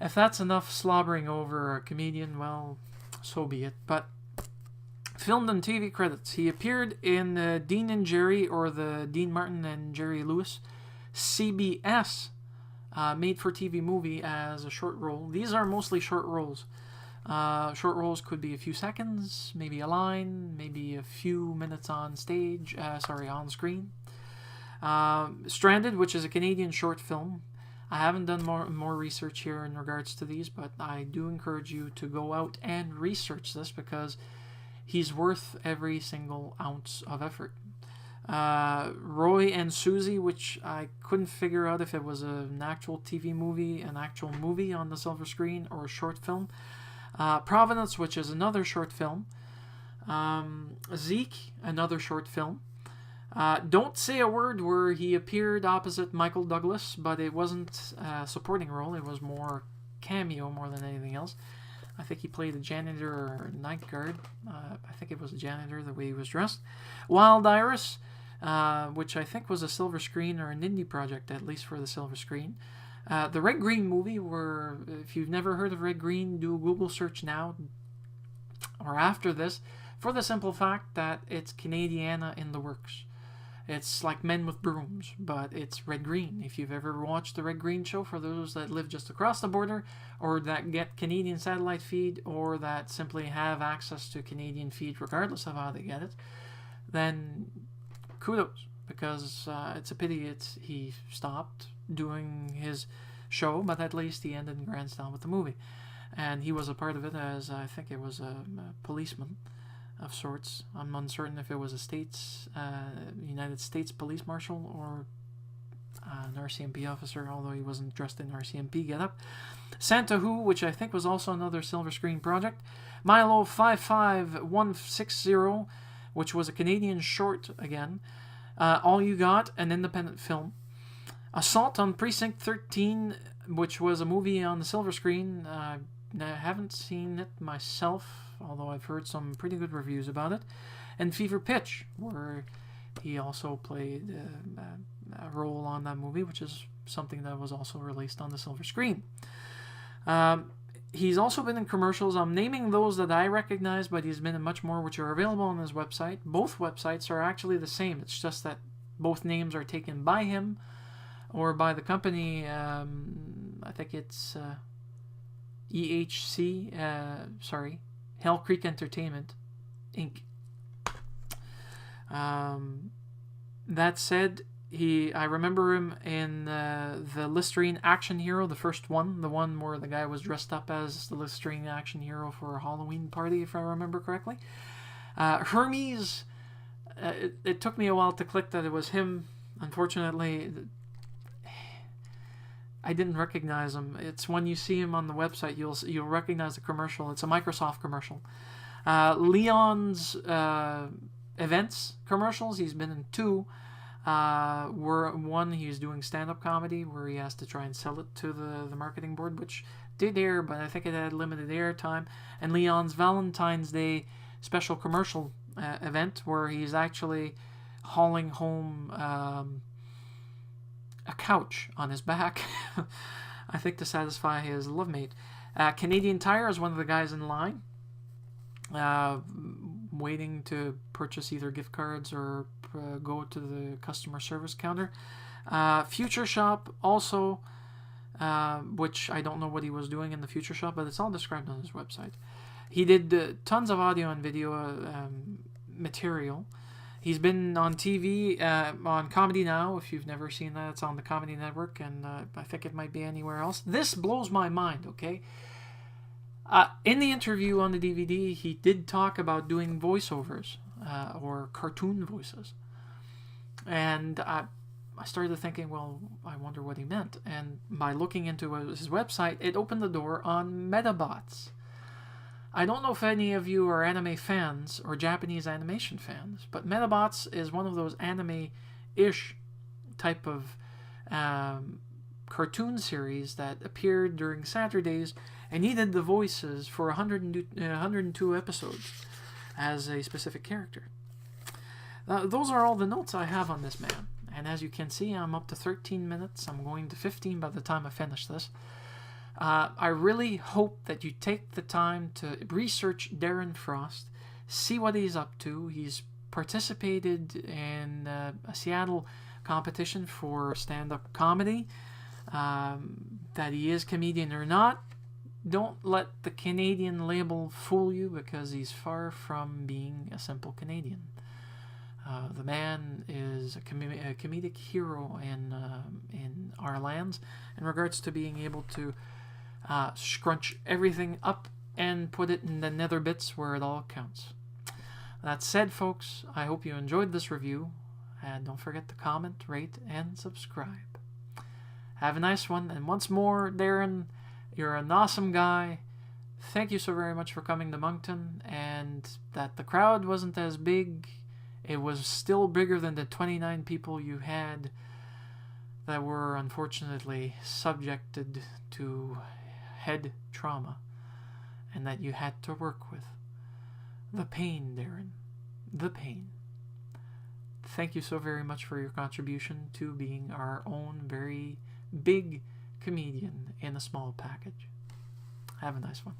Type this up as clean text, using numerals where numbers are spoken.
If that's enough slobbering over a comedian, well, so be it. But filmed and TV credits. He appeared in Dean and Jerry, or the Dean Martin and Jerry Lewis CBS made-for-TV movie as a short role. These are mostly short roles. Short roles could be a few seconds, maybe a line, maybe a few minutes on stage, on screen. Stranded, which is a Canadian short film. I haven't done more research here in regards to these, but I do encourage you to go out and research this because he's worth every single ounce of effort. Roy and Susie, which I couldn't figure out if it was an actual TV movie, an actual movie on the silver screen, or a short film. Providence, which is another short film. Zeke, another short film. Don't Say a Word, where he appeared opposite Michael Douglas, but it wasn't a supporting role. It was more cameo more than anything else. I think he played a janitor or night guard. I think it was a janitor, the way he was dressed. Wild Iris, which I think was a silver screen or an indie project, at least for the silver screen. The Red Green movie, where if you've never heard of Red Green, do a Google search now or after this, for the simple fact that it's Canadiana in the works. It's like Men with Brooms, but it's Red Green. If you've ever watched the Red Green show, for those that live just across the border, or that get Canadian satellite feed, or that simply have access to Canadian feed regardless of how they get it, then kudos, because it's a pity he stopped doing his show, but at least he ended in grand style with the movie. And he was a part of it as, I think it was a policeman of sorts. I'm uncertain if it was a United States police marshal or an RCMP officer, although he wasn't dressed in RCMP getup. Santa Who, which I think was also another silver screen project. Milo 55160, which was a Canadian short again. All You Got, an independent film. Assault on Precinct 13, which was a movie on the silver screen. I haven't seen it myself, although I've heard some pretty good reviews about it. And Fever Pitch, where he also played a role on that movie, which is something that was also released on the silver screen. He's also been in commercials. I'm naming those that I recognize, but he's been in much more, which are available on his website. Both websites are actually the same. It's just that both names are taken by him or by the company. I think it's EHC, Hell Creek Entertainment, Inc. That said, I remember him in the Listerine Action Hero, the first one, the one where the guy was dressed up as the Listerine Action Hero for a Halloween party, if I remember correctly. Hermes, it took me a while to click that it was him. Unfortunately, I didn't recognize him. It's when you see him on the website, you'll recognize the commercial. It's a Microsoft commercial. Leon's events commercials, he's been in 2. One, he's doing stand-up comedy where he has to try and sell it to the marketing board, which did air, but I think it had limited air time. And Leon's Valentine's Day special commercial event where he's actually hauling home a couch on his back, I think to satisfy his love mate. Canadian Tire is one of the guys in line, waiting to purchase either gift cards or go to the customer service counter. Future Shop also, which I don't know what he was doing in the Future Shop, but it's all described on his website. He did tons of audio and video material. He's been on TV, on Comedy Now. If you've never seen that, it's on the Comedy Network, and I think it might be anywhere else. This blows my mind, okay? In the interview on the DVD, he did talk about doing voiceovers, or cartoon voices. And I started thinking, well, I wonder what he meant. And by looking into his website, it opened the door on Metabots. I don't know if any of you are anime fans or Japanese animation fans, but Metabots is one of those anime-ish type of cartoon series that appeared during Saturdays and needed the voices for 102 episodes as a specific character. Those are all the notes I have on this man. And as you can see, I'm up to 13 minutes. I'm going to 15 by the time I finish this. I really hope that you take the time to research Darren Frost, see what he's up to. He's participated in a Seattle competition for stand-up comedy. That he is comedian or not, don't let the Canadian label fool you, because he's far from being a simple Canadian. The man is a comedic hero in our lands in regards to being able to scrunch everything up and put it in the nether bits where it all counts. That said, folks, I hope you enjoyed this review, and don't forget to comment, rate, and subscribe. Have a nice one, and once more, Darren, you're an awesome guy. Thank you so very much for coming to Moncton, and that the crowd wasn't as big. It was still bigger than the 29 people you had that were unfortunately subjected to head trauma and that you had to work with. The pain, Darren. The pain. Thank you so very much for your contribution to being our own very big comedian in a small package. Have a nice one.